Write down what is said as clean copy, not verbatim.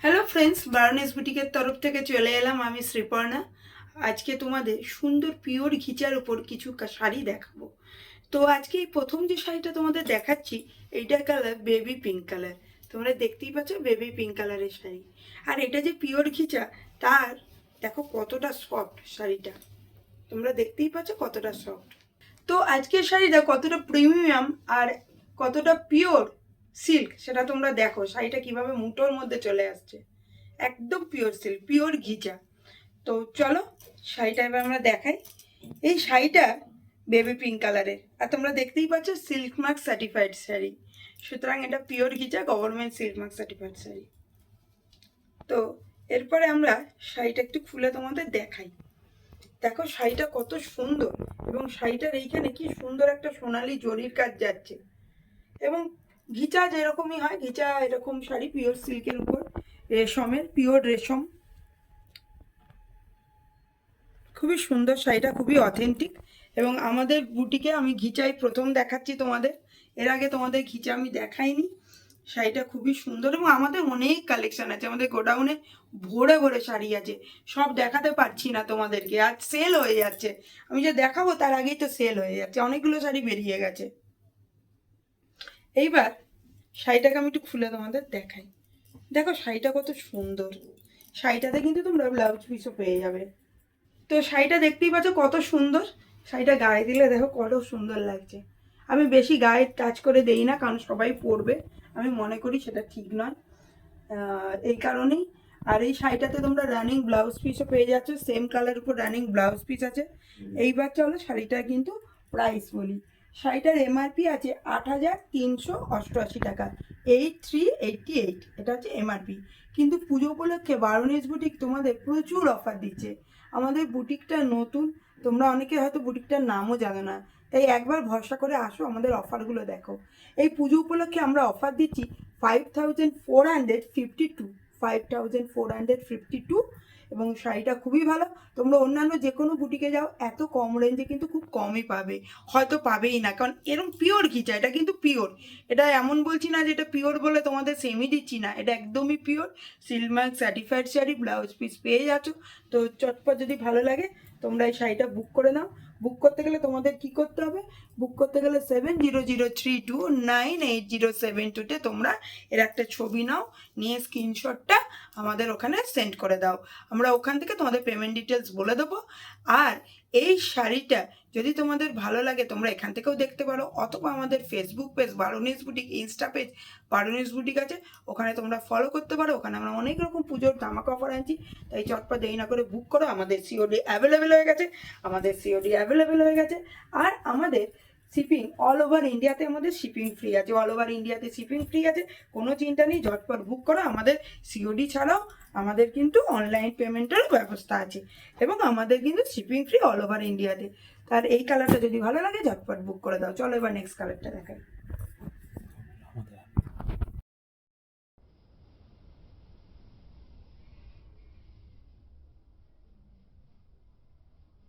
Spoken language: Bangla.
হ্যালো ফ্রেন্ডস, বারোনেস বুটিকের তরফ থেকে চলে এলাম আমি শ্রীপর্ণা। আজকে তোমাদের সুন্দর পিওর ঘিচার উপর কিছু শাড়ি দেখাবো। তো আজকে এই প্রথম যে শাড়িটা তোমাদের দেখাচ্ছি, এইটার কালার বেবি পিঙ্ক কালার। তোমরা দেখতেই পাচ্ছ বেবি পিঙ্ক কালারের শাড়ি। আর এটা যে পিওর ঘিচা, তার দেখো কতটা সফট শাড়িটা। তোমরা দেখতেই পাচ্ছ কতটা সফট। তো আজকের শাড়িটা কতটা প্রিমিয়াম আর কতটা পিওর সিল্ক সেটা তোমরা দেখো। শাড়িটা কিভাবে মুঠোর মধ্যে চলে আসছে, একদম পিওর সিল্ক, পিওর ঘিচা। তো চলো শাড়িটা এবার আমরা দেখাই। এই শাড়িটা বেবি পিঙ্ক কালারের, আর তোমরা দেখতেই পাচ্ছ সিল্ক মার্ক সার্টিফাইড শাড়ি। সুতরাং এটা pure Ghicha, government silk mark certified sari. তো এরপরে আমরা শাড়িটা একটু খুলে তোমাদের দেখাই। দেখো শাড়িটা কত সুন্দর, এবং শাড়িটার এইখানে কি সুন্দর একটা সোনালী জরির কাজ যাচ্ছে। এবং ঘিচা যেরকমই হয়, ঘিচা এরকম শাড়ি পিওর সিল্কের উপর রেশমের, পিওর রেশম, খুবই সুন্দর শাড়িটা, খুবই অথেন্টিক। এবং আমাদের বুটিকে আমি ঘিচাই প্রথম দেখাচ্ছি তোমাদের, এর আগে তোমাদের ঘিচা আমি দেখাইনি। শাড়িটা খুবই সুন্দর এবং আমাদের অনেক কালেকশন আছে, আমাদের গোডাউনে ভরে ভরে শাড়ি আছে। সব দেখাতে পারছি না তোমাদেরকে, আজ সেল হয়ে যাচ্ছে। আমি যে দেখাবো তার আগেই তো সেল হয়ে যাচ্ছে, অনেকগুলো শাড়ি বেরিয়ে গেছে। এইবার শাড়িটাকে আমি একটু খুলে তোমাদের দেখাই। দেখো শাড়িটা কত সুন্দর। শাড়িটাতে কিন্তু তোমরা ব্লাউজ পিসও পেয়ে যাবে। তো শাড়িটা দেখতেই পাচ্ছ কত সুন্দর। শাড়িটা গায়ে দিলে দেখো কত সুন্দর লাগছে। আমি বেশি গায়ে টাচ করে দেই না, কারণ সবাই পরবে, আমি মনে করি সেটা ঠিক নয়, এই কারণেই। আর এই শাড়িটাতে তোমরা রানিং ব্লাউজ পিসও পেয়ে যাচ্ছ, সেম কালার উপর রানিং ব্লাউজ পিস আছে। এইবার চলো শাড়িটা কিন্তু প্রাইস বলি। শাড়িটার এমআরপি আছে ৮,৩৮৮ টাকা, 8388, এটা হচ্ছে এমআরপি। কিন্তু পুজো উপলক্ষে বারোনেস বুটিক তোমাদের প্রচুর অফার দিচ্ছে। আমাদের বুটিকটা নতুন, তোমরা অনেকে হয়তো বুটিকটার নামও জানো না, তাই একবার ভরসা করে আসো, আমাদের অফারগুলো দেখো। এই পুজো উপলক্ষে আমরা অফার দিচ্ছি 5,452, 5,452। এবং শাড়িটা খুবই ভালো। তোমরা অন্যান্য যে কোনো বুটিকে যাও, এত কম রেঞ্জে কিন্তু খুব কমই পাবে, হয়তো পাবেই না, কারণ এরকম পিওর ঘিচা, এটা কিন্তু পিওর। এটা এমন বলছি না যে এটা পিওর বলে তোমাদের সেমি দিচ্ছি না, এটা একদমই pure Silk Mark certified sari, blouse piece পেয়ে যাচ্ছ। তো চটপট যদি ভালো লাগে তোমরা এই শাড়িটা বুক করে নাও। বুক করতে গেলে তোমাদের কি করতে হবে, বুক করতে গেলে 7003298072-তে তোমরা এর একটা ছবি নাও, নিয়ে স্ক্রিনশটটা আমাদের ওখানে সেন্ড করে দাও। আমরা ওখান থেকে তোমাদের পেমেন্ট ডিটেলস বলে দেবো। আর এই শাড়িটা যদি তোমাদের ভালো লাগে তোমরা এখান থেকেও দেখতে পারো, অথবা আমাদের Facebook page Baroness boutique, insta page Baroness boutique আছে, ওখানে তোমরা ফলো করতে পারো। ওখানে আমরা অনেক রকম পুজোর ধামাকা অফার আনছি, তাই চটপট দেরি না করে বুক করো। আমাদের সিওডি অ্যাভেলেবেল হয়ে গেছে, আর আমাদের শিপিং অল ওভার ইন্ডিয়াতে, আমাদের শিপিং ফ্রি আছে, অল ওভার ইন্ডিয়াতে শিপিং ফ্রি আছে, কোনো চিন্তা নেই। ঝটপট বুক করো। আমাদের সিওডি ছাড়াও আমাদের কিন্তু অনলাইন পেমেন্টের ব্যবস্থা আছে, এবং আমাদের কিন্তু শিপিং ফ্রি অল ওভার ইন্ডিয়াতে। তার এই কালারটা যদি ভালো লাগে ঝটপট বুক করে দাও। চলো এবার নেক্সট কালারটা দেখাই।